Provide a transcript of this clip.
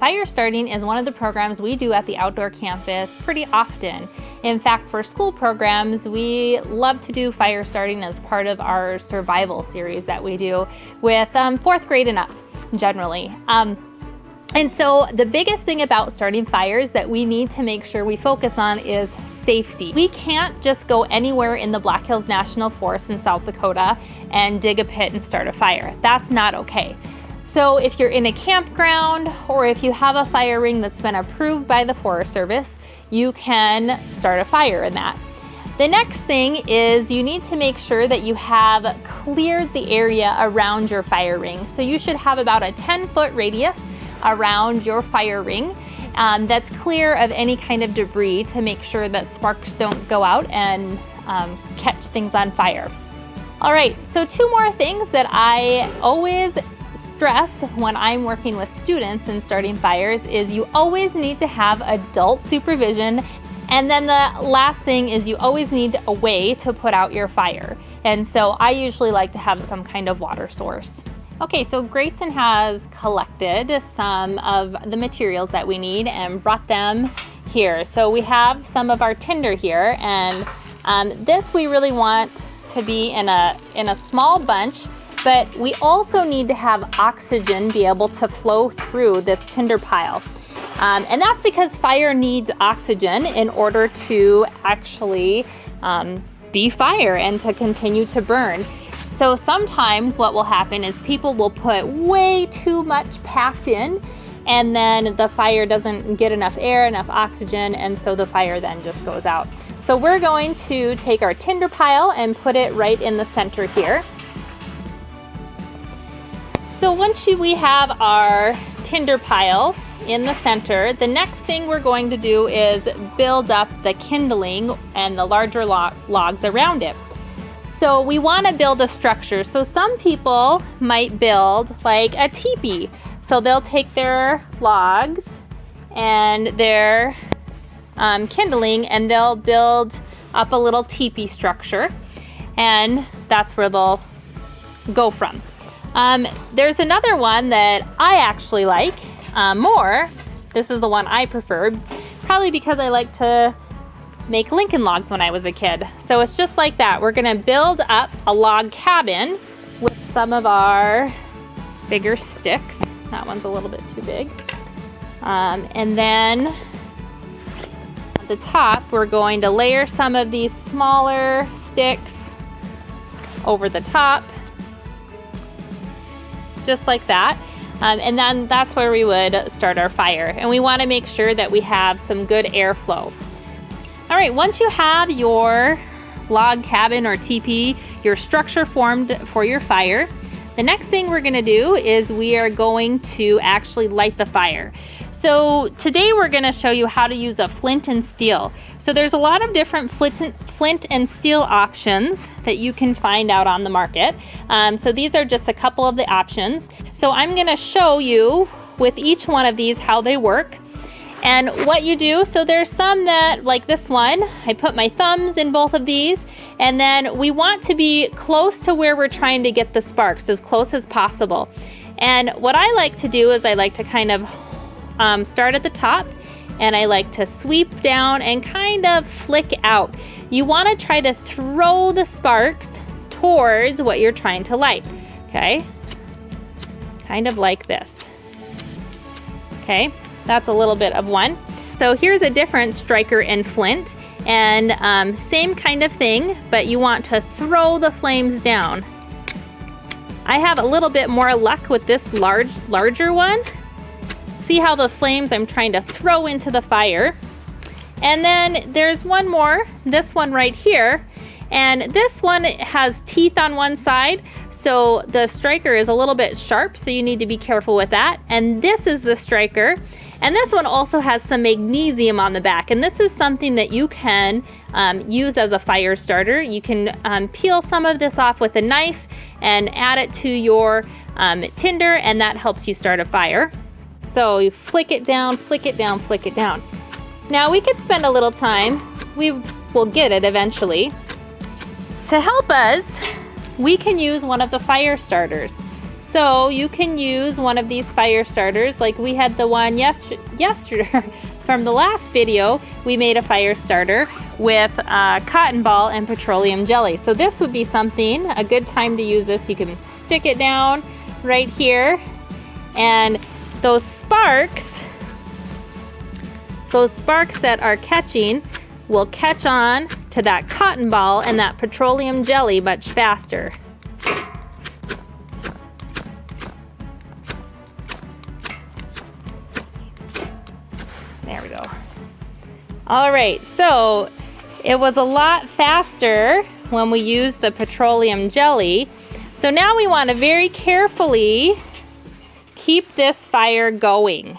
Fire starting is one of the programs we do at the outdoor campus pretty often. In fact, for school programs, we love to do fire starting as part of our survival series that we do with fourth grade and up, generally. And so the biggest thing about starting fires that we need to make sure we focus on is safety. We can't just go anywhere in the Black Hills National Forest in South Dakota and dig a pit and start a fire. That's not okay. So if you're in a campground or if you have a fire ring that's been approved by the Forest Service, you can start a fire in that. The next thing is you need to make sure that you have cleared the area around your fire ring. So you should have about a 10-foot radius around your fire ring that's clear of any kind of debris to make sure that sparks don't go out and catch things on fire. All right, so two more things that I always stress when I'm working with students and starting fires is you always need to have adult supervision. And then the last thing is you always need a way to put out your fire. And so I usually like to have some kind of water source. Okay, so Grayson has collected some of the materials that we need and brought them here. So we have some of our tinder here, and this we really want to be in a small bunch, but we also need to have oxygen be able to flow through this tinder pile. And that's because fire needs oxygen in order to actually be fire and to continue to burn. So sometimes what will happen is people will put way too much packed in, and then the fire doesn't get enough air, enough oxygen, and so the fire then just goes out. So we're going to take our tinder pile and put it right in the center here. So once we have our tinder pile in the center, the next thing we're going to do is build up the kindling and the larger logs around it. So we want to build a structure. So some people might build like a teepee. So they'll take their logs and their kindling and they'll build up a little teepee structure, and that's where they'll go from. There's another one that I actually like more. This is the one I prefer, probably because I like to make Lincoln logs when I was a kid. So it's just like that. We're gonna build up a log cabin with some of our bigger sticks. That one's a little bit too big. And then at the top, we're going to layer some of these smaller sticks over the top, just like that. And then that's where we would start our fire. And we want to make sure that we have some good airflow. All right, once you have your log cabin or teepee, your structure formed for your fire, the next thing we're going to do is we are going to actually light the fire. So today we're going to show you how to use a flint and steel. So there's a lot of different flint and steel options that you can find out on the market. So these are just a couple of the options. So I'm going to show you with each one of these how they work and what you do. So there's some that, like this one, I put my thumbs in both of these, and then we want to be close to where we're trying to get the sparks, as close as possible. And what I like to do is I like to kind of start at the top, and I like to sweep down and kind of flick out. You want to try to throw the sparks towards what you're trying to light, okay? Kind of like this. Okay, that's a little bit of one. So here's a different striker and flint, and same kind of thing, but you want to throw the flames down. I have a little bit more luck with this larger one. See how the flames I'm trying to throw into the fire. And then there's one more, this one right here, and this one has teeth on one side, so the striker is a little bit sharp, so you need to be careful with that. And this is the striker, and this one also has some magnesium on the back, and this is something that you can use as a fire starter. You can peel some of this off with a knife and add it to your tinder, and that helps you start a fire. So you flick it down, flick it down, flick it down. Now we could spend a little time, we will get it eventually. To help us, we can use one of the fire starters. So you can use one of these fire starters, like we had the one yesterday from the last video. We made a fire starter with cotton ball and petroleum jelly. So this would be something, a good time to use this. You can stick it down right here, and those sparks that are catching will catch on to that cotton ball and that petroleum jelly much faster. There we go. All right, so it was a lot faster when we used the petroleum jelly. So now we want to very carefully keep this fire going.